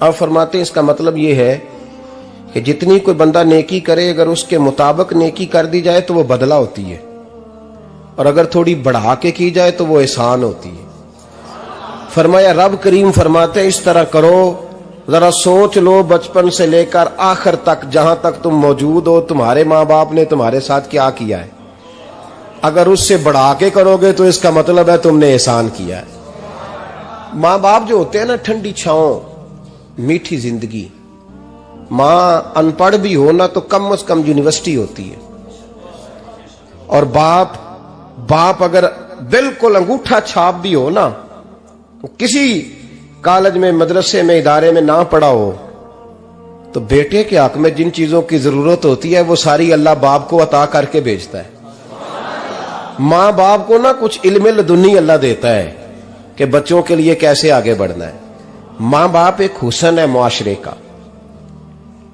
आप फरमाते हैं इसका मतलब ये है कि जितनी कोई बंदा नेकी करे, अगर उसके मुताबिक नेकी कर दी जाए तो वो बदला होती है, और अगर थोड़ी बढ़ा के की जाए तो वो एहसान होती है। फरमाया रब करीम फरमाते हैं इस तरह करो, जरा सोच लो बचपन से लेकर आखिर तक, जहां तक तुम मौजूद हो, तुम्हारे माँ बाप ने तुम्हारे साथ क्या किया है। अगर उससे बढ़ा के करोगे तो इसका मतलब है तुमने एहसान किया है। माँ बाप जो होते हैं ना, ठंडी छांव, मीठी जिंदगी। माँ अनपढ़ भी हो ना तो कम से कम यूनिवर्सिटी होती है, और बाप अगर बिल्कुल अंगूठा छाप भी हो ना, किसी कॉलेज में, मदरसे में, इदारे में ना पढ़ा हो, तो बेटे के हक में जिन चीजों की जरूरत होती है वो सारी अल्लाह बाप को अता करके भेजता है। माँ बाप को ना कुछ इल्म लदुन्नी अल्लाह देता है कि बच्चों के लिए कैसे आगे बढ़ना है। माँ बाप एक हुस्न है मुआशरे का।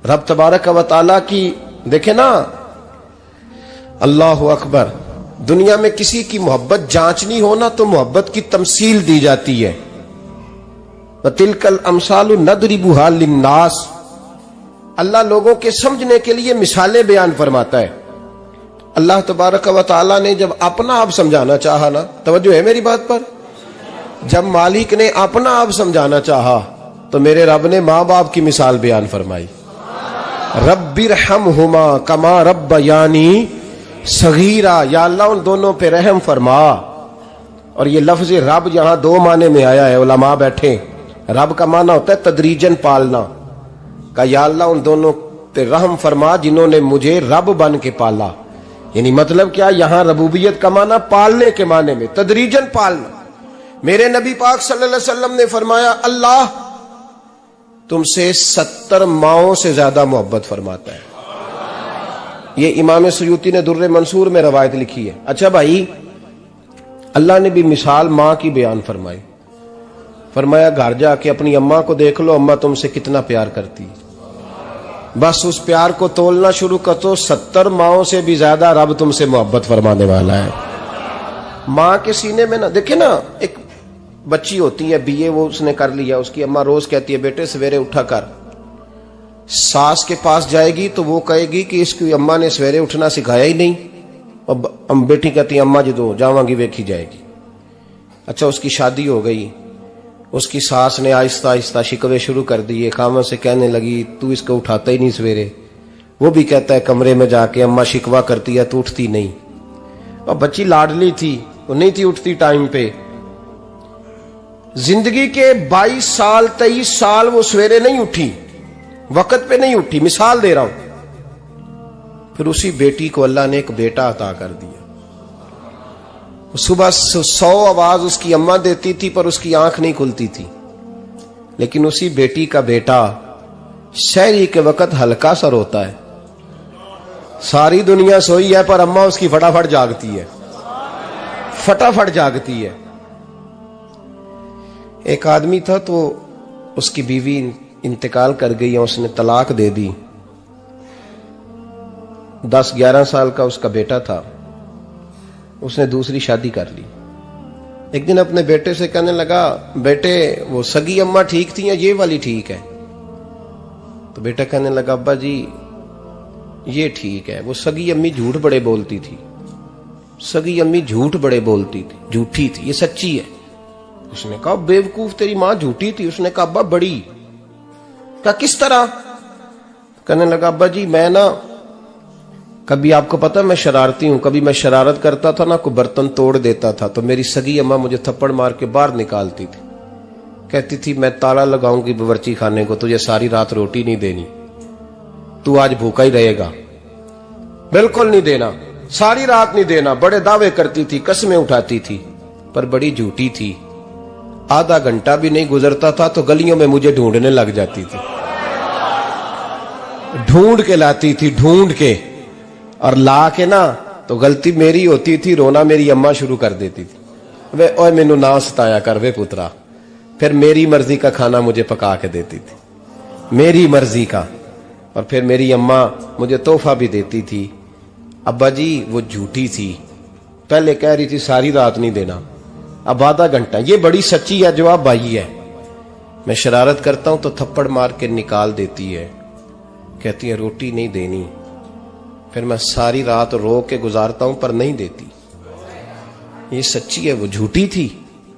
रब तबारक व तआला की देखे ना, अल्लाह अकबर, दुनिया में किसी की मोहब्बत जांचनी हो ना तो मोहब्बत की तमसील दी जाती है। तिलकल अमसालु नदरिबुहा लिन्नास, अल्लाह लोगों के समझने के लिए मिसालें बयान फरमाता है। अल्लाह तबारक व तआला ने जब अपना आप समझाना चाहा ना, तवज्जो है मेरी बात पर, जब मालिक ने अपना आप समझाना चाहा तो मेरे रब ने माँ बाप की मिसाल बयान फरमाई। रब्बिरहमहुमा कमा रब्बयानी सगीरा, या अल्लाह उन दोनों पे रहम फरमा। और ये लफ्ज रब यहां दो माने में आया है, उलमा बैठे। रब का माना होता है तदरीजन पालना का, या अल्लाह उन दोनों पे रहम फरमा जिन्होंने मुझे रब बन के पाला। यानी मतलब क्या, यहां रबूबियत का माना पालने के माने में, तदरीजन पालना। मेरे नबी पाक सल्लल्लाहु अलैहि वसल्लम ने फरमाया अल्लाह तुमसे 70 माओं से ज्यादा मोहब्बत फरमाता है। ये इमाम सुयूती ने दुर्रे मंसूर में रवायत लिखी है। अच्छा भाई, अल्लाह ने भी मिसाल माँ की बयान फरमाई। फरमाया घर जाके अपनी अम्मा को देख लो, अम्मा तुमसे कितना प्यार करती है। बस उस प्यार को तोलना शुरू कर तो 70 माओं से भी ज्यादा रब तुमसे मोहब्बत फरमाने वाला है। माँ के सीने में ना, देखे ना, एक बच्ची होती है बीए, वो उसने कर लिया, उसकी अम्मा रोज कहती है बेटे सवेरे उठा कर। सास के पास जाएगी तो वो कहेगी कि इसकी अम्मा ने सवेरे उठना सिखाया ही नहीं, और बेटी कहती है अम्मा जी तो जावांगी वेखी जाएगी। अच्छा, उसकी शादी हो गई, उसकी सास ने आहिस्ता आहिस्ता शिकवे शुरू कर दिए, खामन से कहने लगी तू इसको उठाता ही नहीं सवेरे। वो भी कहता है कमरे में जाके अम्मा शिकवा करती है तू उठती नहीं। और बच्ची लाडली थी, वो नहीं थी उठती टाइम पे। जिंदगी के 22 साल 23 साल वो सवेरे नहीं उठी, वक्त पे नहीं उठी, मिसाल दे रहा हूं। फिर उसी बेटी को अल्लाह ने एक बेटा अता कर दिया। सुबह 100 आवाज उसकी अम्मा देती थी पर उसकी आंख नहीं खुलती थी, लेकिन उसी बेटी का बेटा शहरी के वक्त हल्का सा रोता है। सारी दुनिया सोई है पर अम्मा उसकी फटाफट जागती है, फटाफट जागती है। एक आदमी था तो उसकी बीवी इंतकाल कर गई और उसने तलाक दे दी। 10-11 साल का उसका बेटा था, उसने दूसरी शादी कर ली। एक दिन अपने बेटे से कहने लगा बेटे वो सगी अम्मा ठीक थी या ये वाली ठीक है? तो बेटा कहने लगा अब्बा जी ये ठीक है, वो सगी अम्मी झूठ बड़े बोलती थी, सगी अम्मी झूठ बड़े बोलती थी, झूठी थी, ये सच्ची है। उसने कहा बेवकूफ तेरी मां झूठी थी। उसने कहा अब्बा बड़ी। कहा किस तरह? कहने लगा अब्बा जी मैं ना, कभी आपको पता मैं शरारती हूं, कभी मैं शरारत करता था ना, कोई बर्तन तोड़ देता था तो मेरी सगी अम्मा मुझे थप्पड़ मार के बाहर निकालती थी, कहती थी मैं ताला लगाऊंगी बावर्ची खाने को, तुझे सारी रात रोटी नहीं देनी, तू आज भूखा ही रहेगा, बिल्कुल नहीं देना, सारी रात नहीं देना। बड़े दावे करती थी, कसमें उठाती थी, पर बड़ी झूठी थी। आधा घंटा भी नहीं गुजरता था तो गलियों में मुझे ढूंढने लग जाती थी, ढूंढ के लाती थी, ढूंढ के, और ला के ना तो गलती मेरी होती थी, रोना मेरी अम्मा शुरू कर देती थी, वे ओए मैनू ना सताया कर वे पुत्रा। फिर मेरी मर्जी का खाना मुझे पका के देती थी, मेरी मर्जी का, और फिर मेरी अम्मा मुझे तोहफा भी देती थी। अब्बा जी वो झूठी थी, पहले कह रही थी सारी रात नहीं देना, अब आधा घंटा। ये बड़ी सच्ची है जवाब भाई है। मैं शरारत करता हूं तो थप्पड़ मार के निकाल देती है, कहती है रोटी नहीं देनी। फिर मैं सारी रात रो के गुजारता हूं पर नहीं देती। ये सच्ची है, वो झूठी थी।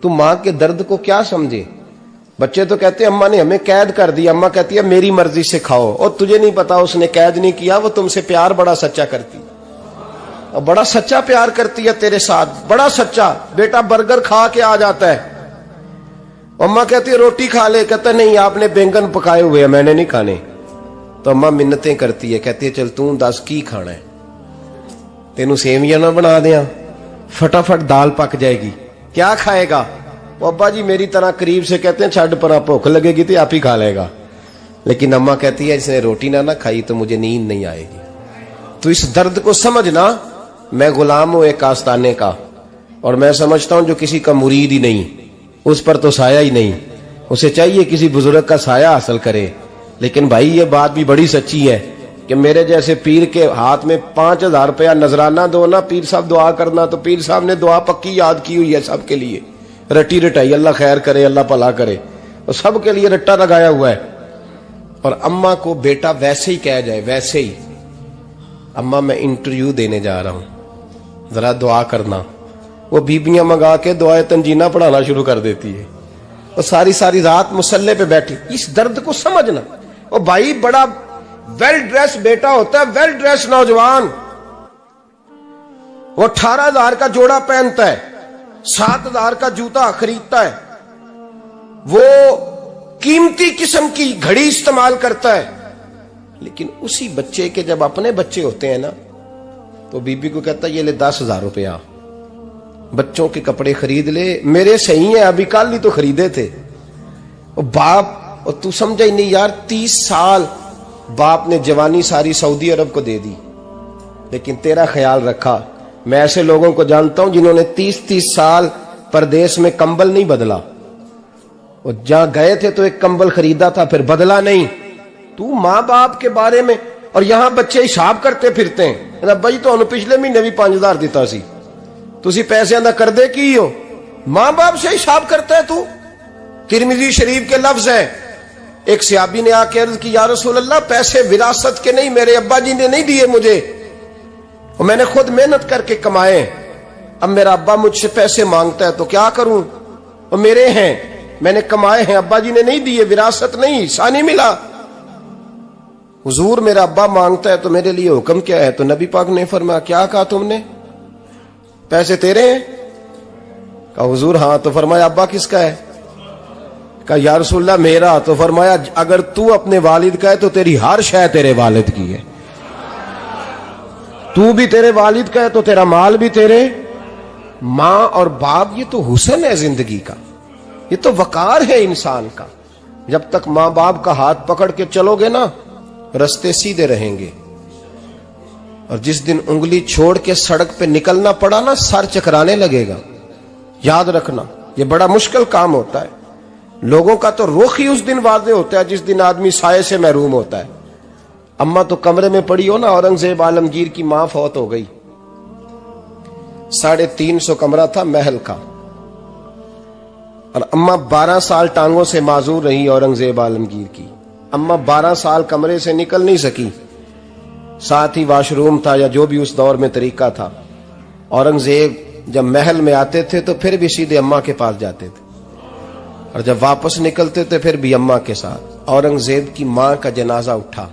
तू मां के दर्द को क्या समझे। बच्चे तो कहते हैं अम्मा ने हमें कैद कर दिया, अम्मा कहती है मेरी मर्जी से खाओ। और तुझे नहीं पता उसने कैद नहीं किया, वो तुमसे प्यार बड़ा सच्चा करती, और बड़ा सच्चा प्यार करती है तेरे साथ, बड़ा सच्चा। बेटा बर्गर खा के आ जाता है, अम्मा कहती है रोटी खा ले, कहता नहीं आपने बैंगन पकाए हुए हैं मैंने नहीं खाने। तो अम्मा मिन्नतें करती है, कहती है चल तू दस की खाना है, तेनू सेवियां ना बना दिया, फटाफट दाल पक जाएगी, क्या खाएगा। वो अब्बा जी मेरी तरह करीब से कहते हैं छड़ पर भूख लगेगी तो आप ही खा लेगा। लेकिन अम्मा कहती है इसने रोटी ना खाई तो मुझे नींद नहीं आएगी। तो इस दर्द को समझना। मैं गुलाम हूं एक आस्ताने का, और मैं समझता हूं जो किसी का मुरीद ही नहीं उस पर तो साया ही नहीं, उसे चाहिए किसी बुजुर्ग का साया हासिल करे। लेकिन भाई ये बात भी बड़ी सच्ची है कि मेरे जैसे पीर के हाथ में 5000 रुपया नजराना दो ना, पीर साहब दुआ करना, तो पीर साहब ने दुआ पक्की याद की हुई है सबके लिए, रटी रटाई, अल्लाह खैर करे अल्लाह भला करे, और सबके लिए रट्टा लगाया हुआ है। और अम्मा को बेटा वैसे ही कह जाए, वैसे ही अम्मा मैं इंटरव्यू देने जा रहा हूं जरा दुआ करना, वो बीबियां मंगा के दुआए तंजीना पढ़ाना शुरू कर देती है, और सारी सारी रात मुसल्ले पे बैठी। इस दर्द को समझना। और भाई बड़ा वेल ड्रेस बेटा होता है, वेल ड्रेस नौजवान, वो 18,000 का जोड़ा पहनता है, 7,000 का जूता खरीदता है, वो कीमती किस्म की घड़ी इस्तेमाल करता है। लेकिन उसी बच्चे के जब अपने बच्चे होते हैं ना, तो बीबी को कहता है ये ले 10,000 रुपया, बच्चों के कपड़े खरीद ले, मेरे सही है अभी कल ही तो खरीदे थे। और बाप, और तू समझा ही नहीं यार, 30 साल बाप ने जवानी सारी सऊदी अरब को दे दी, लेकिन तेरा ख्याल रखा। मैं ऐसे लोगों को जानता हूं जिन्होंने 30-30 साल परदेश में कंबल नहीं बदला, और जहां गए थे तो एक कंबल खरीदा था फिर बदला नहीं। तू मां बाप के बारे में, और यहां बच्चे हिसाब करते फिरते हैं, भाई तो पिछले महीने भी 5,000 दिता सी, तुसी पैसे दा कर दे की हो, मां बाप से हिसाब करता है तू। तिरमिजी शरीफ के लफ्ज हैं, एक सहाबी ने आके अर्ज की या रसूल अल्लाह पैसे विरासत के नहीं, मेरे अब्बा जी ने नहीं दिए मुझे, और मैंने खुद मेहनत करके कमाए, अब मेरा अब्बा मुझसे पैसे मांगता है तो क्या करूं, और मेरे हैं, मैंने कमाए हैं, अब्बा जी ने नहीं दिए, विरासत नहीं, हिस्सा नहीं मिला। हुजूर मेरा अब्बा मांगता है तो मेरे लिए हुक्म क्या है। तो नबी पाक ने फरमाया क्या कहा तुमने, पैसे तेरे हैं? कहा हुजूर हाँ। तो फरमाया अब्बा किसका है? कहा या रसूलल्लाह मेरा। तो फरमाया अगर तू अपने वालिद का है तो तेरी हर शय तेरे वालिद की है, तू भी तेरे वालिद का है तो तेरा माल भी तेरे। मां और बाप ये तो हुस्न है जिंदगी का, ये तो वकार है इंसान का। जब तक मां बाप का हाथ पकड़ के चलोगे ना, रास्ते सीधे रहेंगे, और जिस दिन उंगली छोड़ के सड़क पे निकलना पड़ा ना, सर चकराने लगेगा। याद रखना ये बड़ा मुश्किल काम होता है। लोगों का तो रुख ही उस दिन वाज़े होता है जिस दिन आदमी साये से महरूम होता है। अम्मा तो कमरे में पड़ी हो ना, औरंगजेब आलमगीर की मां फौत हो गई, 350 कमरा था महल का, और अम्मा 12 साल टांगों से माजूर रही औरंगजेब आलमगीर की। अम्मा 12 साल कमरे से निकल नहीं सकी, साथ ही वॉशरूम था या जो भी उस दौर में तरीका था। औरंगजेब जब महल में आते थे तो फिर भी सीधे अम्मा के पास जाते थे, और जब वापस निकलते थे फिर भी अम्मा के साथ। औरंगजेब की मां का जनाजा उठा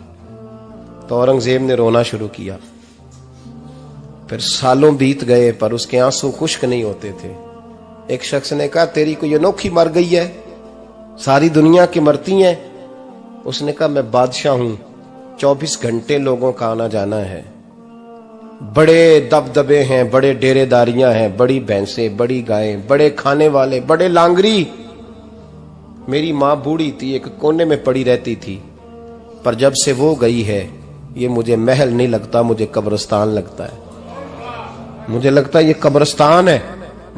तो औरंगजेब ने रोना शुरू किया। फिर सालों बीत गए पर उसके आंसू खुश्क नहीं होते थे। एक शख्स ने कहा तेरी कोई अनोखी मर गई है, सारी दुनिया की मरती हैं। उसने कहा मैं बादशाह हूं, 24 घंटे लोगों का आना जाना है, बड़े दबदबे हैं, बड़े डेरेदारियां हैं, बड़ी भैंसें, बड़ी गायें, बड़े खाने वाले, बड़े लांगरी। मेरी मां बूढ़ी थी, एक कोने में पड़ी रहती थी, पर जब से वो गई है ये मुझे महल नहीं लगता, मुझे कब्रिस्तान लगता है। मुझे लगता है ये कब्रिस्तान है।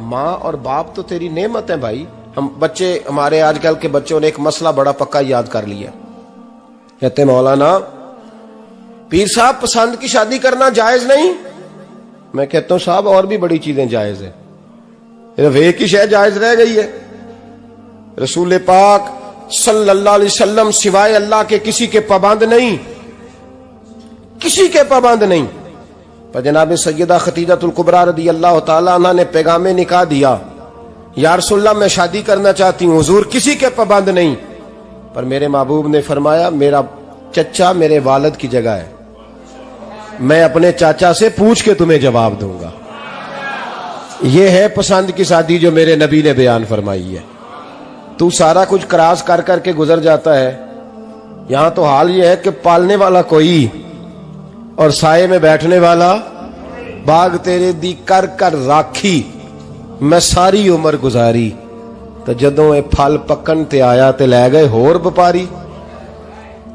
माँ और बाप तो तेरी नेमत है भाई। हम बच्चे, हमारे आजकल के बच्चों ने एक मसला बड़ा पक्का याद कर लिया, कहते मौलाना पीर साहब पसंद की शादी करना जायज नहीं। मैं कहता हूं साहब और भी बड़ी चीजें जायज है, सिर्फ एक ही शय जायज रह गई है। रसूल पाक सल्लल्लाहु अलैहि वसल्लम सिवाय अल्लाह के किसी के पाबंद नहीं, किसी के पाबंद नहीं। पर जनाब सैयदा खतीजतुल कुबरा रदी अल्लाह ताला अन्हा ने पैगामे निकाह दिया, या रसूलल्लाह मैं शादी करना चाहती हूँ, हुजूर किसी के पाबंद नहीं। पर मेरे महबूब ने फरमाया मेरा चचा मेरे वालिद की जगह है, मैं अपने चाचा से पूछ के तुम्हें जवाब दूंगा। यह है पसंद की शादी जो मेरे नबी ने बयान फरमाई है। तू सारा कुछ क्रॉस कर करके गुजर जाता है। यहां तो हाल यह है कि पालने वाला कोई और साये में बैठने वाला, बाग तेरे दी कर कर राखी मैं सारी उम्र गुजारी, तो जदों ये फल पकन ते आया ते लै गए होर व्यापारी।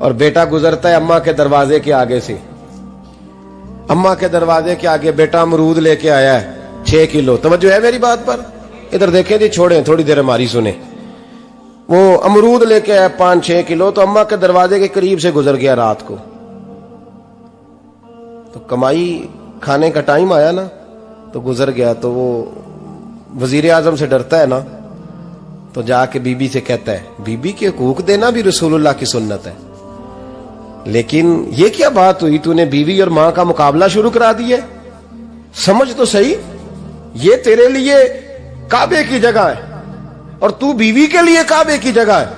और बेटा गुजरता है अम्मा के दरवाजे के आगे से, अम्मा के दरवाजे के आगे बेटा अमरूद लेके आया है 6 किलो। तवज्जो है मेरी बात पर? इधर देखें जी, छोड़े थोड़ी देर हमारी सुने। वो अमरूद लेके आया 5-6 किलो, तो अम्मा के दरवाजे के करीब से गुजर गया रात को। तो कमाई खाने का टाइम आया ना, तो गुजर गया। तो वो वजीर आजम से डरता है ना, तो जाके बीबी से कहता है बीबी के हकूक देना भी रसूलुल्लाह की सुन्नत है। लेकिन ये क्या बात हुई, तूने बीवी और मां का मुकाबला शुरू करा दिया? समझ तो सही, ये तेरे लिए काबे की जगह है और तू बीवी के लिए काबे की जगह है।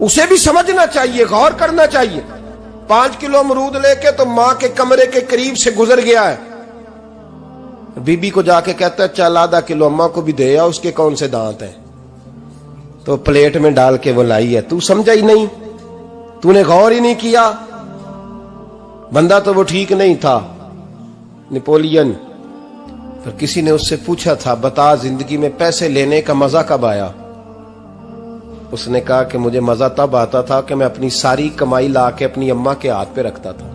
उसे भी समझना चाहिए, गौर करना चाहिए। 5 किलो अमरूद लेके तो मां के कमरे के करीब से गुजर गया है। बीबी को जाके कहता है चल आधा किलो अम्मा को भी दे आ, उसके कौन से दांत हैं। तो प्लेट में डाल के वो लाई है। तू समझा ही नहीं, तूने गौर ही नहीं किया। बंदा तो वो ठीक नहीं था, नेपोलियन। फिर किसी ने उससे पूछा था बता जिंदगी में पैसे लेने का मजा कब आया? उसने कहा कि मुझे मजा तब आता था कि मैं अपनी सारी कमाई ला के अपनी अम्मा के हाथ पे रखता था,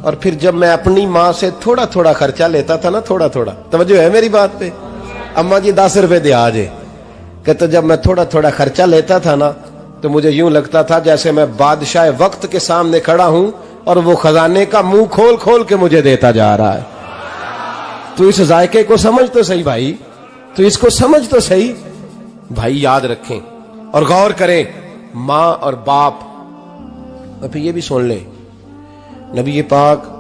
और फिर जब मैं अपनी माँ से थोड़ा थोड़ा खर्चा लेता था ना, थोड़ा थोड़ा, तवज्जो है मेरी बात पे? अम्मा जी 10 रुपए दे आज, कहते जब मैं थोड़ा थोड़ा खर्चा लेता था ना, तो मुझे यूं लगता था जैसे मैं बादशाह वक्त के सामने खड़ा हूं और वो खजाने का मुंह खोल खोल के मुझे देता जा रहा है। तो इस जायके को समझ तो सही भाई, तो इसको समझ तो सही भाई। याद रखें और गौर करें, मां और बाप। और फिर ये भी सुन ले, नबी पाक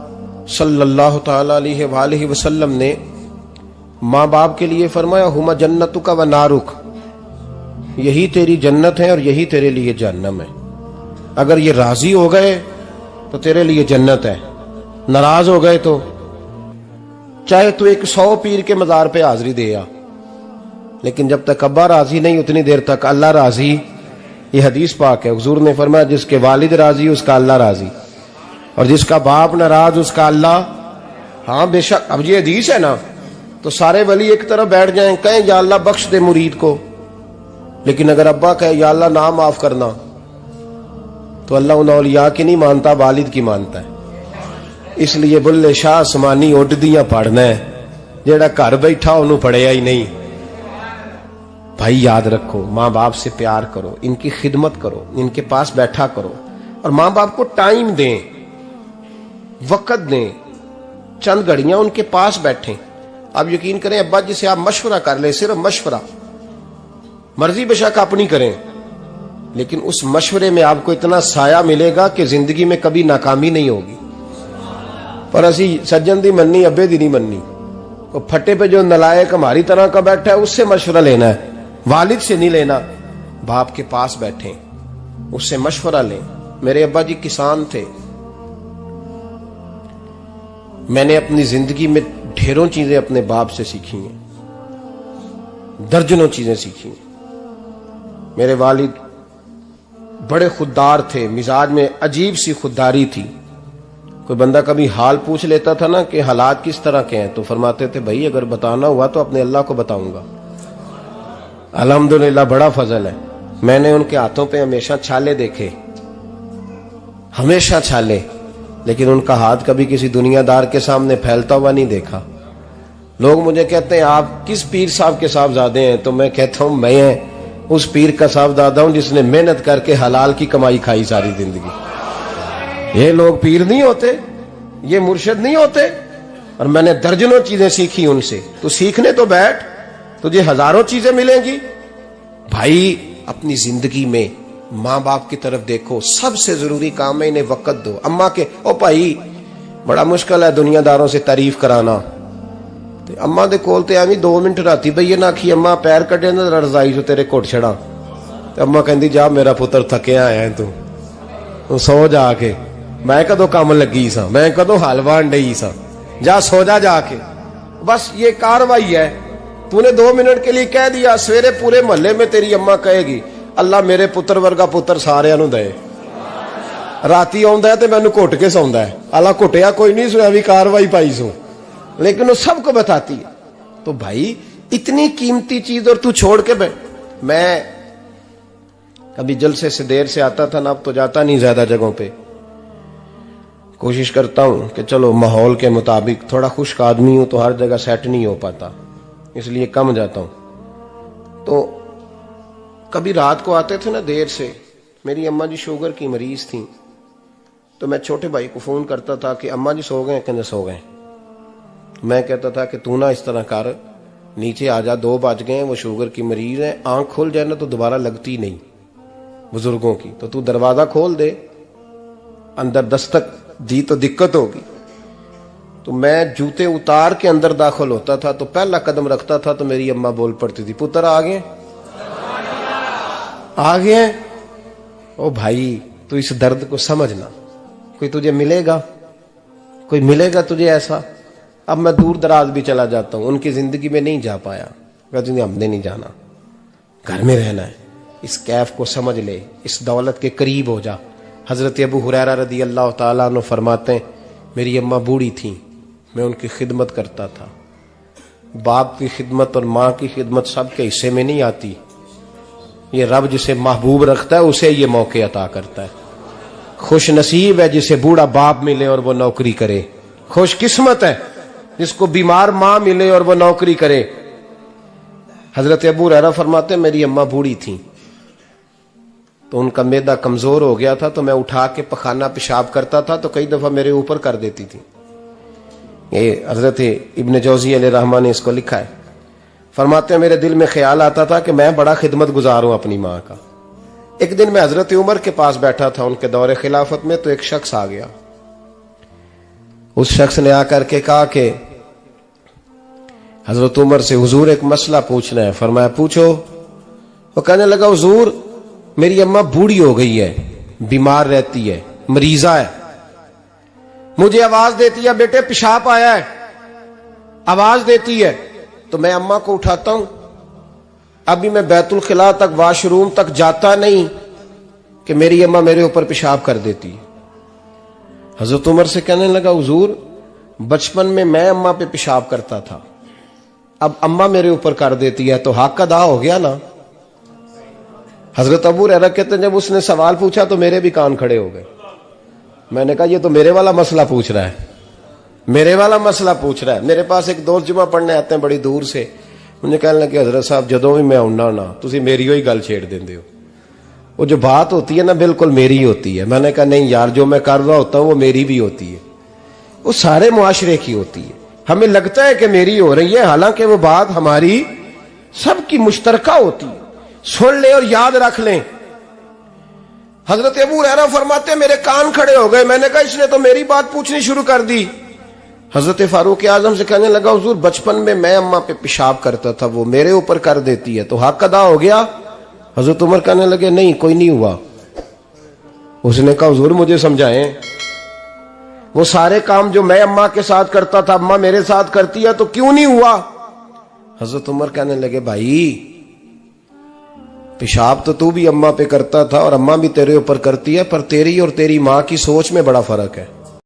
सल्लल्लाहु ताला अलैहि वसल्लम ने मां बाप के लिए फरमाया हुमा जन्नतुका व नारुक, यही तेरी जन्नत है और यही तेरे लिए जहन्नम है। अगर ये राजी हो गए तो तेरे लिए जन्नत है, नाराज हो गए तो चाहे तू 100 पीर के मजार पे हाजिरी दे आ, लेकिन जब तक अब्बा राजी नहीं उतनी देर तक अल्लाह राजी। ये हदीस पाक है, हुजूर ने फरमाया जिसके वालिद राजी उसका अल्लाह राजी, और जिसका बाप नाराज उसका अल्लाह। हाँ बेशक, अब ये हदीस है ना, तो सारे वली एक तरफ बैठ जाएं, कहें या अल्लाह बख्श दे मुरीद को, लेकिन अगर अब्बा कहे या अल्लाह ना माफ करना, तो अल्लाह उन औलिया की नहीं मानता, वालिद की मानता है। इसलिए बुल्ले शाह आसमानी उड्डियां पढ़ना है, जेड़ा घर बैठा उन्होंने पढ़िया ही नहीं। भाई याद रखो, माँ बाप से प्यार करो, इनकी खिदमत करो, इनके पास बैठा करो, और माँ बाप को टाइम दें, वक्त दें, चंद घड़ियां उनके पास बैठें। आप यकीन करें, अब्बा जी से आप मशवरा कर ले, सिर्फ मशवरा, मर्जी बेशक अपनी करें, लेकिन उस मशवरे में आपको इतना साया मिलेगा कि जिंदगी में कभी नाकामी नहीं होगी। पर असी सज्जन दी मननी, अब्बे दी नहीं मननी। वो फटे पे जो नलायक हमारी तरह का बैठा है उससे मशवरा लेना है, वालिद से नहीं लेना। बाप के पास बैठे, उससे मशवरा लें। मेरे अब्बा जी किसान थे, मैंने अपनी जिंदगी में ढेरों चीजें अपने बाप से सीखी हैं, दर्जनों चीजें सीखी हैं। मेरे वालिद बड़े खुददार थे, मिजाज में अजीब सी खुददारी थी। कोई बंदा कभी हाल पूछ लेता था ना कि हालात किस तरह के हैं, तो फरमाते थे भाई अगर बताना हुआ तो अपने अल्लाह को बताऊंगा। अल्हम्दुलिल्लाह बड़ा फजल है, मैंने उनके हाथों पे हमेशा छाले देखे, हमेशा छाले, लेकिन उनका हाथ कभी किसी दुनियादार के सामने फैलता हुआ नहीं देखा। लोग मुझे कहते हैं आप किस पीर साहब के साहबजादे हैं, तो मैं कहता हूं मैं उस पीर का साहबजादा हूं जिसने मेहनत करके हलाल की कमाई खाई सारी जिंदगी। ये लोग पीर नहीं होते, ये मुर्शिद नहीं होते, और मैंने दर्जनों चीजें सीखी उनसे। तो सीखने तो बैठ, तुझे हजारों चीजें मिलेंगी। भाई अपनी जिंदगी में माँ बाप की तरफ देखो, सबसे जरूरी काम है इन्हें वक्त दो। अम्मा के ओ भाई बड़ा मुश्किल है दुनियादारों से तारीफ कराना, ते अम्मा दे कोल ते एवं 2 मिनट राती बईए ना आखी अम्मा पैर कटे ना रजाई चो तेरे घुट छड़ा, ते अम्मा कहती जा मेरा पुत्र थकिया आया तू सो जाके, मैं कदों काम लगी सा, मैं कदों हल वान डई सा, जा सो जा जाके। बस ये कार्रवाई है, तूने 2 मिनट के लिए कह दिया, सवेरे पूरे मोहल्ले में तेरी अम्मा कहेगी अल्लाह मेरे पुत्र वर्गा पुत्र सारियां नूं दे। राती आउंदा है ते मैनू घुट के सौंदा है, अल्लाह घुटिया कोई नहीं सुना भी कार्रवाई पाई सू, लेकिन वो सबको बताती है। तो भाई इतनी कीमती चीज और तू छोड़ के मैं कभी जलसे से देर से आता था ना, अब तो जाता नहीं ज्यादा जगहों पे, कोशिश करता हूं कि चलो माहौल के मुताबिक, थोड़ा खुश्क आदमी हूं तो हर जगह सेट नहीं हो पाता, इसलिए कम जाता हूं। तो कभी रात को आते थे ना देर से, मेरी अम्मा जी शुगर की मरीज थी, तो मैं छोटे भाई को फोन करता था कि अम्मा जी सो गए, कहते सो गए। मैं कहता था कि तू ना इस तरह कर, नीचे आ जा, 2 बज गए, वो शुगर की मरीज है, आंख खुल जाए ना तो दोबारा लगती नहीं बुजुर्गों की, तो तू दरवाजा खोल दे, अंदर दस्तक दी तो दिक्कत होगी। तो मैं जूते उतार के अंदर दाखिल होता था, तो पहला कदम रखता था तो मेरी अम्मा बोल पड़ती थी पुत्र आ गए, आ गए। ओ भाई तू इस दर्द को समझना, कोई तुझे मिलेगा, कोई मिलेगा तुझे ऐसा। अब मैं दूर दराज भी चला जाता हूं, उनकी जिंदगी में नहीं जा पाया, कहती नहीं हमने नहीं जाना, घर में रहना है, इस कैफ को समझ ले, इस दौलत के करीब हो जा। हजरत अबू हुरैरा रदी अल्लाह ताला अन्हु फरमाते हैं मेरी अम्मा बूढ़ी थी, मैं उनकी खिदमत करता था। बाप की खिदमत और माँ की खिदमत सबके हिस्से में नहीं आती, ये रब जिसे महबूब रखता है उसे ये मौके अता करता है। खुश नसीब है जिसे बूढ़ा बाप मिले और वो नौकरी करे, खुश किस्मत है जिसको बीमार माँ मिले और वो नौकरी करे। हजरत अबू हुरैरा फरमाते मेरी अम्मा बूढ़ी थी, तो उनका मैदा कमजोर हो गया था, तो मैं उठा के पखाना पेशाब करता था तो कई दफा मेरे ऊपर कर देती थी। ये हजरत इब्न जौजी अलैहिर्रहमा ने इसको लिखा है, फरमाते हैं मेरे दिल में ख्याल आता था कि मैं बड़ा खिदमत गुजार हूं अपनी माँ का। एक दिन मैं हजरत उमर के पास बैठा था उनके दौरे खिलाफत में, तो एक शख्स आ गया, उस शख्स ने आकर के कहा कि हजरत उमर से हुजूर एक मसला पूछना है। फरमाया पूछो। वो कहने लगा हुजूर मेरी अम्मा बूढ़ी हो गई है, बीमार रहती है, मरीजा है, मुझे आवाज देती है बेटे पेशाब आया है, आवाज देती है, तो मैं अम्मा को उठाता हूं, अभी मैं बैतुल खिला तक वॉशरूम तक जाता नहीं कि मेरी अम्मा मेरे ऊपर पेशाब कर देती है। हजरत उमर से कहने लगा हुजूर बचपन में मैं अम्मा पे पेशाब करता था, अब अम्मा मेरे ऊपर कर देती है, तो हक अदा हो गया ना। हजरत अबू हुरैरा कहते हैं जब उसने सवाल पूछा तो मेरे भी कान खड़े हो गए। मैंने कहा ये तो मेरे वाला मसला पूछ रहा है, मेरे वाला मसला पूछ रहा है। मेरे पास एक दोस्त जुमा पढ़ने आते हैं बड़ी दूर से, मुझे कहने लगे हजरत साहब जदों भी मैं आउना ना तुसी मेरी ही गल छेड़ देंदे हो, वो जो बात होती है ना बिल्कुल मेरी होती है। मैंने कहा नहीं यार जो मैं कर रहा होता हूं वो मेरी भी होती है, वो सारे मुआशरे की होती है। हमें लगता है कि मेरी हो रही है, हालांकि वो बात हमारी सबकी मुश्तरका होती है। सुन ले और याद रख लें। हजरत अबू हुरैरा फरमाते मेरे कान खड़े हो गए, मैंने कहा इसने तो मेरी बात पूछनी शुरू कर दी। हजरत फारूक आजम से कहने लगा हुजूर बचपन में मैं अम्मा पे पेशाब करता था, वो मेरे ऊपर कर देती है, तो हक अदा हो गया। हजरत उमर कहने लगे नहीं कोई नहीं हुआ। उसने कहा हुजूर मुझे समझाएं, वो सारे काम जो मैं अम्मा के साथ करता था अम्मा मेरे साथ करती है, तो क्यों नहीं हुआ। हजरत उमर कहने लगे भाई पेशाब तो तू भी अम्मा पे करता था और अम्मा भी तेरे ऊपर करती है, पर तेरी और तेरी माँ की सोच में बड़ा फर्क है।